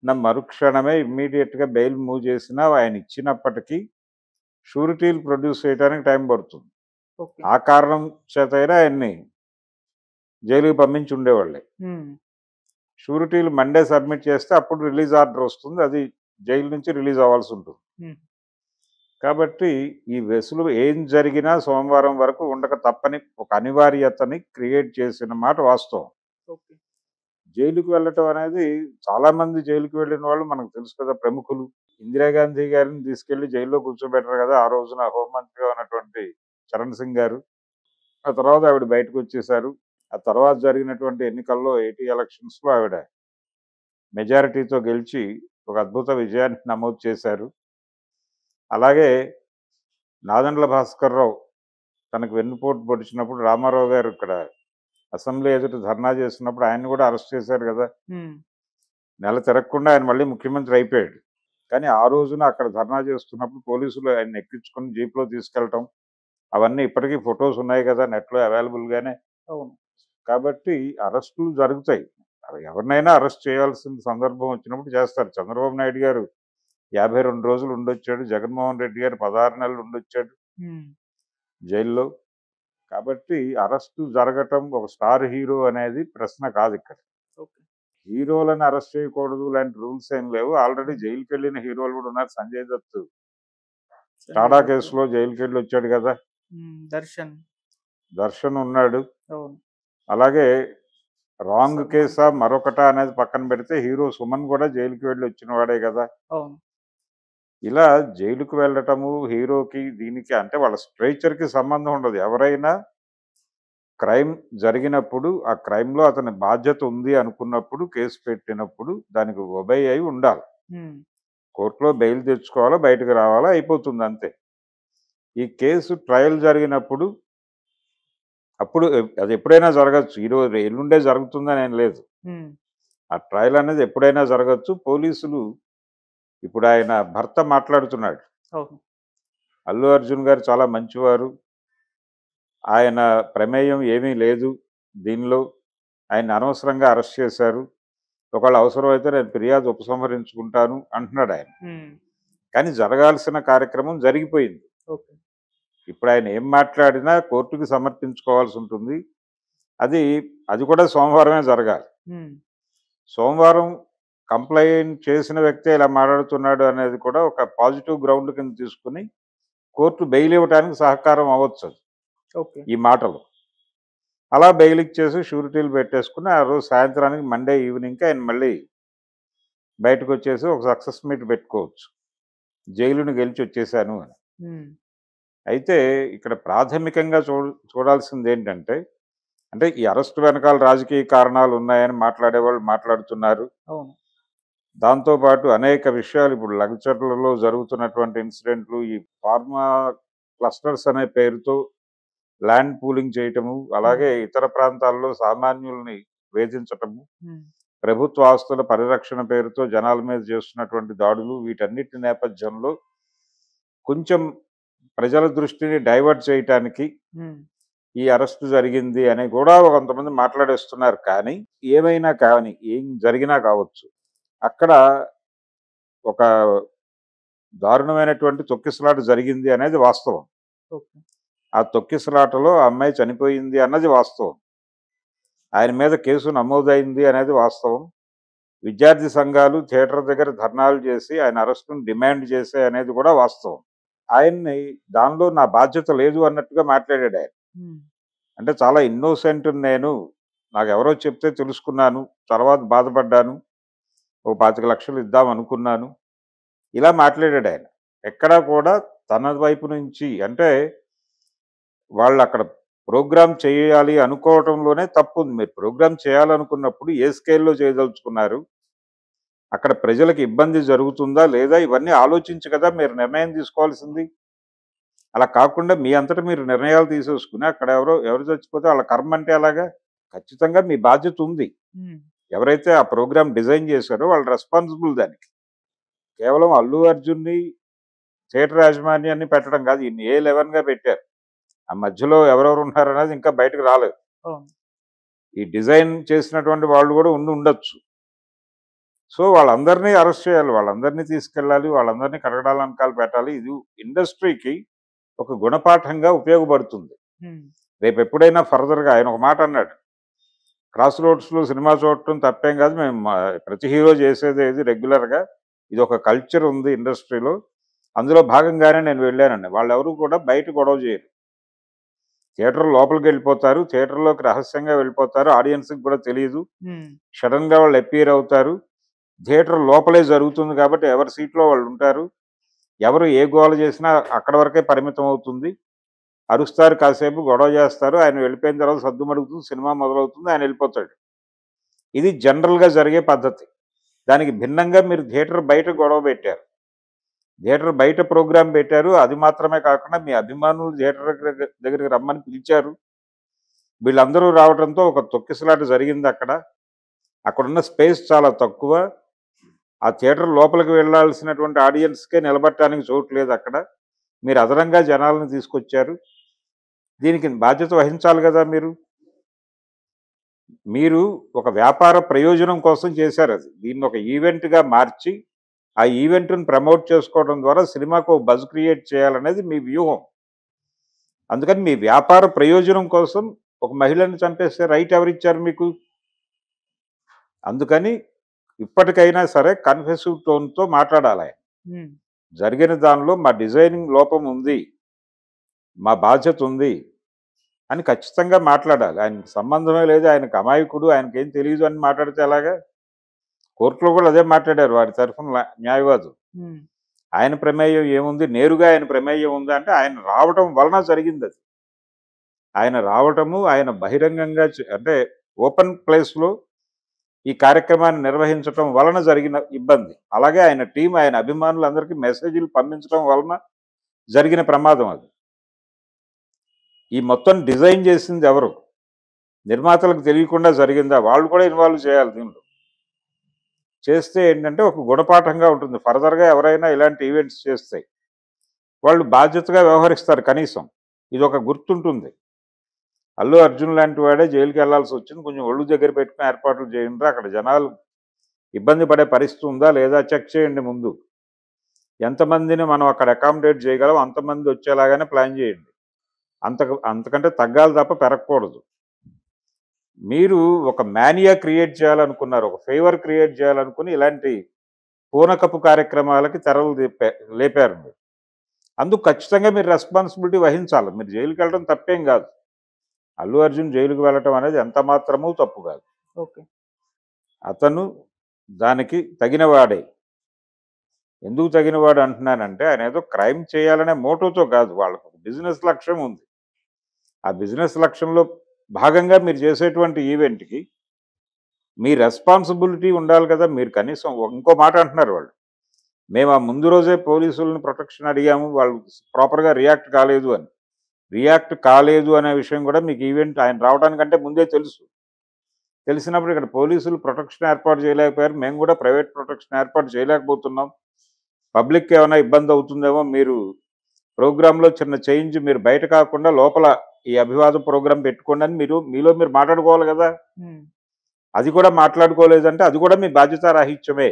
మరుక్షణమే ఇమ్మీడియేట్‌గా bail move చేసినా ఆయన ఇచ్చినప్పటికీ షూరిటీలు ప్రొడ్యూస్ చేయడానికి టైం పడుతుంది. ఓకే. ఆ కారణం చేతైనా ఆయన్ని జైలుకి పంపించి ఉండేవాళ్ళే. హ్మ్. షూరిటీలు మండే సబ్మిట్ చేస్తే అప్పుడు రిలీజ్ ఆర్డర్ వస్తుంది. అది జైలు నుంచి రిలీజ్ అవ్వాల్సి ఉంటుంది. హ్మ్. కాబట్టి ఈ వెసులు ఏం జరిగినా సోమవారం వరకు ఉండక తప్పని ఒక అనివార్యతని క్రియేట్ చేసిన మాట వాస్తవం. ఓకే. జైలుకి వెళ్ళటం అనేది చాలామంది జైలుకి వెళ్ళిన వాళ్ళు మనకు తెలుసు కదా ప్రముఖులు. ఇందిరాగాంధీ గారిని తీసుకెళ్లి జైల్లో కూర్చోబెట్టారు కదా! ఆ రోజున హోంమంత్రిగా ఉన్నటువంటి చరణ్ సింగ్ గారు. ఆ తర్వాత ఆవిడ బయటకొచ్చేశారు. ఆ తర్వాత జరిగినటువంటి ఎన్నికల్లో 80 ఎలక్షన్స్‌లో ఆవిడ మెజారిటీతో గెలిచి ఒక అద్భుత విజయాన్ని నమోదు చేశారు. అలాగే నాదెండ్ల భాస్కర్‌రావు తనకు వెన్నుపోటు పొడిచినప్పుడు రామారావు గారు ఇక్కడ అసెంబ్లీ ఎదుట ధర్నా చేస్తున్నప్పుడు ఆయన్ని కూడా అరెస్ట్ చేశారు కదా! హ్మ్. నెల తిరగకుండా ఆయన మళ్ళీ ముఖ్యమంత్రి అయిపోయాడు. కానీ ఆ రోజున అక్కడ ధర్నా చేస్తున్నప్పుడు పోలీసులు ఆయన్ని ఎక్కించుకొని జీప్‌లో తీసుకెళ్ళటం, అవన్నీ ఇప్పటికీ ఫోటోస్ ఉన్నాయి కదా! నెట్‌లో అవైలబుల్‌గానే. అవును. కాబట్టి అరెస్టులు జరుగుతాయి. ఎవరినైనా అరెస్ట్ చేయాల్సిన సందర్భం వచ్చినప్పుడు చేస్తారు. చంద్రబాబు నాయుడు గారు 52 రోజులు ఉండొచ్చాడు. జగన్మోహన్ రెడ్డి గారు 16 నెలలు ఉండొచ్చాడు హ్మ్. జైల్లో. కాబట్టి అరెస్టు జరగటం ఒక స్టార్ హీరో అనేది ప్రశ్న కాదిక్కడ. ఓకే. హీరోలను అరెస్ట్ చేయకూడదు లాంటి రూల్స్ ఏం లేవు. ఆల్రెడీ జైలుకెళ్ళిన హీరోలు కూడా ఉన్నారు. సంజయ్ దత్ సంజయ్ టాడా దత్. కేసులో జైలుకెళ్ళొచ్చాడు కదా! దర్శన్. దర్శన్ ఉన్నాడు. అవును. అలాగే రాంగ్ సల్మాన్ కేసా ఖాన్. మరొకటా అనేది పక్కన పెడితే హీరో సుమన్ కూడా జైలుకి వెళ్ళి వచ్చిన వాడే కదా! అవును. ఇలా జైలుకి వెళ్ళటము హీరోకి దీనికి అంటే వాళ్ళ స్ట్రెచర్‌కి సంబంధం ఉండదు. ఎవరైనా క్రైమ్ జరిగినప్పుడు ఆ క్రైమ్‌లో అతని బాధ్యత ఉంది అనుకున్నప్పుడు కేసు పెట్టినప్పుడు దానికి ఒబే అయి ఉండాలి. హ్మ్. కోర్టులో బెయిల్ తెచ్చుకోవాలా, బయటకు రావాలా అయిపోతుంది అంతే. ఈ కేసు ట్రయల్ జరిగినప్పుడు అప్పుడు అది ఎప్పుడైనా జరగచ్చు. ఈరోజు ఎల్లుండే జరుగుతుందని ఏం లేదు. హ్మ్. ఆ ట్రయల్ అనేది ఎప్పుడైనా జరగచ్చు. పోలీసులు ఇప్పుడు ఆయన భర్త మాట్లాడుతున్నాడు. అవును. అల్లు అర్జున్ గారు చాలా మంచివారు. ఆయన ప్రమేయం ఏమీ లేదు దీనిలో. ఆయన్ని అనవసరంగా అరెస్ట్ చేశారు. ఒకవేళ అవసరమైతే నేను ఫిర్యాదు ఉపసంహరించుకుంటాను అంటున్నాడాయన. హ్మ్. కానీ జరగాల్సిన కార్యక్రమం జరిగిపోయింది. ఓకే. ఇప్పుడు ఆయన ఏం మాట్లాడినా కోర్టుకి సమర్పించుకోవాల్సి ఉంటుంది. అది అది కూడా సోమవారమే జరగాలి. హ్మ్. సోమవారం కంప్లెయింట్ చేసిన వ్యక్తే ఇలా మాట్లాడుతున్నాడు అనేది కూడా ఒక పాజిటివ్ గ్రౌండ్ కింద తీసుకొని కోర్టు బెయిల్ ఇవ్వడానికి సహకారం అవ్వచ్చది ఓకే. ఈ మాటలు. అలా బెయిల్ ఇచ్చేసి షూరిటీలు పెట్టేసుకొని ఆ రోజు సాయంత్రానికి మండే ఈవినింగ్‌కి ఆయన మళ్ళీ బయటకొచ్చేసి ఒక సక్సెస్ మీట్ పెట్టుకోవచ్చు. జైలుని గెలిచొచ్చేసాను అని. హ్మ్. అయితే ఇక్కడ ప్రాథమికంగా చూడాల్సిందేంటంటే, అంటే ఈ అరెస్ట్ వెనకాల రాజకీయ కారణాలు ఉన్నాయని మాట్లాడేవాళ్ళు మాట్లాడుతున్నారు. అవును. దాంతో పాటు అనేక విషయాలు ఇప్పుడు లగ్చర్లలో జరుగుతున్నటువంటి ఇన్సిడెంట్లు, ఈ ఫార్మా క్లస్టర్స్ అనే పేరుతో ల్యాండ్ పూలింగ్ చేయటము, హ్మ్. అలాగే ఇతర ప్రాంతాల్లో సామాన్యుల్ని వేధించటము, హ్మ్. ప్రభుత్వ ఆస్తుల పరిరక్షణ పేరుతో జనాల మీద చేస్తున్నటువంటి దాడులు, వీటన్నిటి నేపథ్యంలో కొంచెం ప్రజల దృష్టిని డైవర్ట్ చేయటానికి హ్మ్. ఈ అరెస్ట్ జరిగింది అని కూడా కొంతమంది మాట్లాడేస్తున్నారు. కానీ ఏమైనా కానీ, ఏం జరిగినా కావచ్చు. అక్కడ ఒక దారుణమైనటువంటి తొక్కిసలాట జరిగింది అనేది వాస్తవం. ఓకే. ఆ తొక్కిసలాటలో ఆ అమ్మాయి చనిపోయింది అన్నది వాస్తవం. ఆయన మీద కేసు నమోదైంది అనేది వాస్తవం. విద్యార్థి సంఘాలు థియేటర్ దగ్గర ధర్నాలు చేసి ఆయన అరెస్ట్‌ను డిమాండ్ చేశాయి అనేది కూడా వాస్తవం. ఆయన్ని దానిలో నా బాధ్యత లేదు అన్నట్టుగా మాట్లాడాడాయన. హ్మ్. అంటే చాలా ఇన్నోసెంట్‌ని నేను. నాకెవరో చెప్తే తెలుసుకున్నాను. తర్వాత బాధపడ్డాను. ఓ 25,00,000 ఇద్దామనుకున్నాను. ఇలా మాట్లాడాడాయన. ఎక్కడా కూడా తన వైపు నుంచి అంటే వాళ్ళక్కడ ప్రోగ్రామ్ చేయాలి అనుకోవటంలోనే తప్పుంది. మీరు ప్రోగ్రామ్ చేయాలనుకున్నప్పుడు ఏ స్కేల్‌లో చేయదలుచుకున్నారు? అక్కడ ప్రజలకు ఇబ్బంది జరుగుతుందా? లేదా? ఇవన్నీ ఆలోచించి కదా మీరు నిర్ణయం తీసుకోవాల్సింది. అలా కాకుండా మీ అంతట మీరు నిర్ణయాలు తీసేసుకొని అక్కడ ఎవరు చచ్చిపోతే వాళ్ళ కర్మ అంటే ఎలాగా? ఖచ్చితంగా మీ బాధ్యత ఉంది. హ్మ్. ఎవరైతే ఆ ప్రోగ్రామ్ డిజైన్ చేశారో వాళ్ళు రెస్పాన్సిబుల్ దానికి. కేవలం అల్లు అర్జున్‌ని, థియేటర్ యాజమాన్యాన్ని పెట్టడం కాదు. ఈయన్ని ఏ11గా పెట్టారు. ఆ మధ్యలో ఎవరెవరు ఉన్నారనేది ఇంకా బయటకు రాలేదు. అవును. ఈ డిజైన్ చేసినటువంటి వాళ్ళు కూడా ఉండి ఉండొచ్చు. సో వాళ్ళందరినీ అరెస్ట్ చేయాలి, వాళ్ళందరినీ తీసుకెళ్ళాలి, వాళ్ళందరినీ కరగడాలనకాలు పెట్టాలి. ఇది ఇండస్ట్రీకి ఒక గుణపాఠంగా ఉపయోగపడుతుంది. హ్మ్. రేపు ఎప్పుడైనా ఫర్దర్గా ఆయన ఒక మాట అన్నాడు, క్రాస్ రోడ్స్లో సినిమా చూడటం తప్పేం కాదు, మేము ప్రతి హీరో చేసేది ఏది రెగ్యులర్గా, ఇది ఒక కల్చర్ ఉంది ఇండస్ట్రీలో, అందులో భాగంగానే నేను వెళ్ళానండి. వాళ్ళు ఎవరు కూడా బయట గొడవ చేయరు, థియేటర్ లోపలికి వెళ్ళిపోతారు, థియేటర్లోకి రహస్యంగా వెళ్ళిపోతారు, ఆడియన్స్కి కూడా తెలియదు, హ్మ్. సడన్గా వాళ్ళు అపియర్ అవుతారు. థియేటర్ లోపలే జరుగుతుంది కాబట్టి ఎవరి సీట్లో వాళ్ళు ఉంటారు, ఎవరు ఏ గోల చేసినా అక్కడ వరకే పరిమితం అవుతుంది. అరుస్తారు, కాసేపు గొడవ చేస్తారు, ఆయన వెళ్ళిపోయిన తర్వాత సద్దుమడుగుతుంది, సినిమా మొదలవుతుంది, ఆయన వెళ్ళిపోతాడు. ఇది జనరల్గా జరిగే పద్ధతి. దానికి భిన్నంగా మీరు థియేటర్ బయట గొడవ పెట్టారు, థియేటర్ బయట ప్రోగ్రాం పెట్టారు. అది మాత్రమే కాకుండా మీ అభిమానులు థియేటర్ దగ్గరికి రమ్మని పిలిచారు. వీళ్ళందరూ రావడంతో ఒక తొక్కిసలాట జరిగింది అక్కడ. అక్కడున్న స్పేస్ చాలా తక్కువ. ఆ థియేటర్ లోపలికి వెళ్ళాల్సినటువంటి ఆడియన్స్కే నిలబడటానికి చోటు లేదు అక్కడ. మీరు అదనంగా జనాలను తీసుకొచ్చారు, దీనికి బాధ్యత వహించాలి కదా మీరు. మీరు ఒక వ్యాపార ప్రయోజనం కోసం చేశారు అది. దీన్ని ఒక ఈవెంట్గా మార్చి ఆ ఈవెంట్ని ప్రమోట్ చేసుకోవడం ద్వారా సినిమాకు బజ్ క్రియేట్ చేయాలనేది మీ వ్యూహం. అందుకని మీ వ్యాపార ప్రయోజనం కోసం ఒక మహిళను చంపేస్తే రైట్ ఎవరిచ్చారు మీకు? అందుకని ఇప్పటికైనా సరే కన్ఫెసివ్ టోన్తో మాట్లాడాలి ఆయన. హ్మ్. జరిగిన దానిలో మా డిజైనింగ్ లోపం ఉంది, మా బాధ్యత ఉంది అని ఖచ్చితంగా మాట్లాడాలి. ఆయనకు సంబంధమే లేదు, ఆయనకు అమాయకుడు, ఆయనకేం తెలియదు అని మాట్లాడితే ఎలాగా? కోర్టులో కూడా అదే మాట్లాడారు వారి తరఫున న్యాయవాదులు. హ్మ్. ఆయన ప్రమేయం ఏముంది, నేరుగా ఆయన ప్రమేయం ఉందా అంటే ఆయన రావటం వలన జరిగింది అది. ఆయన రావటము, ఆయన బహిరంగంగా అంటే ఓపెన్ ప్లేస్లో ఈ కార్యక్రమాన్ని నిర్వహించటం వలన జరిగిన ఇబ్బంది. అలాగే ఆయన టీం, ఆయన అభిమానులందరికీ మెసేజ్లు పంపించడం వలన జరిగిన ప్రమాదం అది. ఈ మొత్తం డిజైన్ చేసింది ఎవరు? నిర్మాతలకు తెలియకుండా జరిగిందా? వాళ్ళు కూడా ఇన్వాల్వ్ చేయాలి దీనిలో. చేస్తే ఏంటంటే ఒక గుణపాఠంగా ఉంటుంది. ఫర్దర్గా ఎవరైనా ఇలాంటి ఈవెంట్స్ చేస్తే వాళ్ళు బాధ్యతగా వ్యవహరిస్తారు కనీసం. ఇది ఒక గుర్తుంటుంది. అల్లు అర్జున్ లాంటి వాడే జైలుకి వెళ్లాల్సి వచ్చింది, కొంచెం ఒళ్ళు దగ్గర పెట్టుకుని ఏర్పాట్లు చేయండి, అక్కడ జనాలు ఇబ్బంది పడే పరిస్థితి ఉందా లేదా చెక్ చేయండి ముందు, ఎంతమందిని మనం అక్కడ అకామిడేట్ చేయగలం అంతమంది వచ్చేలాగానే ప్లాన్ చేయండి. అంతకంటే తగ్గాలి తప్ప పెరగకూడదు. మీరు ఒక మానియా క్రియేట్ చేయాలనుకున్నారు, ఒక ఫేవర్ క్రియేట్ చేయాలనుకుని ఇలాంటి పూనకపు కార్యక్రమాలకి తెరలు లేపారు మీరు. అందుకు ఖచ్చితంగా మీరు రెస్పాన్సిబిలిటీ వహించాలి. మీరు జైలుకి వెళ్ళడం తప్పేం కాదు, అల్లు అర్జున్ జైలుకి వెళ్ళటం అనేది ఎంత మాత్రమూ తప్పు కాదు. ఓకే. అతను దానికి తగినవాడే. ఎందుకు తగినవాడు అంటున్నానంటే ఆయన ఏదో క్రైమ్ చేయాలనే మోటోతో కాదు, వాళ్ళకు బిజినెస్ లక్ష్యం ఉంది. ఆ బిజినెస్ లక్ష్యంలో భాగంగా మీరు చేసేటువంటి ఈవెంట్కి మీ రెస్పాన్సిబిలిటీ ఉండాలి కదా. మీరు కనీసం ఇంకో మాట అంటున్నారు వాళ్ళు, మేము ఆ ముందు రోజే పోలీసులను ప్రొటెక్షన్ అడిగాము, వాళ్ళు ప్రాపర్గా రియాక్ట్ కాలేదు అని. రియాక్ట్ కాలేదు అనే విషయం కూడా మీకు ఈవెంట్ ఆయన రావడానికంటే ముందే తెలుసు. తెలిసినప్పుడు ఇక్కడ పోలీసులు ప్రొటెక్షన్ ఏర్పాటు చేయలేకపోయారు, మేము కూడా ప్రైవేట్ ప్రొటెక్షన్ ఏర్పాటు చేయలేకపోతున్నాం, పబ్లిక్కి ఏమైనా ఇబ్బంది అవుతుందేమో, మీరు ప్రోగ్రాంలో చిన్న చేంజ్, మీరు బయట కాకుండా లోపల ఈ అభివాదం ప్రోగ్రాం పెట్టుకోండి అని మీలో మీరు మాట్లాడుకోవాలి కదా. హ్మ్. అది కూడా మాట్లాడుకోలేదంటే అది కూడా మీ బాధ్యతారాహిత్యమే.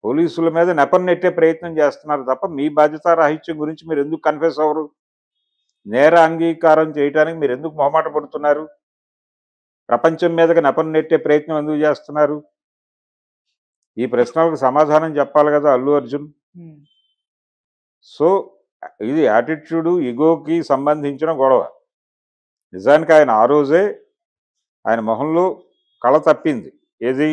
పోలీసుల మీద నెపం నెట్టే ప్రయత్నం చేస్తున్నారు తప్ప మీ బాధ్యతారాహిత్యం గురించి మీరు ఎందుకు కన్ఫెస్ అవ్వరు? నేర అంగీకారం చేయడానికి మీరు ఎందుకు మొహమాట పడుతున్నారు? ప్రపంచం మీదకి నెపం నెట్టే ప్రయత్నం ఎందుకు చేస్తున్నారు? ఈ ప్రశ్నలకు సమాధానం చెప్పాలి కదా అల్లు అర్జున్. హ్మ్. సో ఇది యాటిట్యూడు, ఇగోకి సంబంధించిన గొడవ. నిజానికి ఆయన ఆ రోజే ఆయన మొహంలో కళ తప్పింది. ఏది?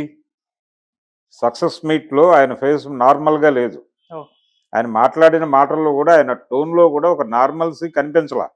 సక్సెస్ మీట్లో ఆయన ఫేస్ నార్మల్గా లేదు. ఓహ్! ఆయన మాట్లాడిన మాటల్లో కూడా, ఆయన టోన్లో కూడా ఒక నార్మల్సీ కనిపించలా.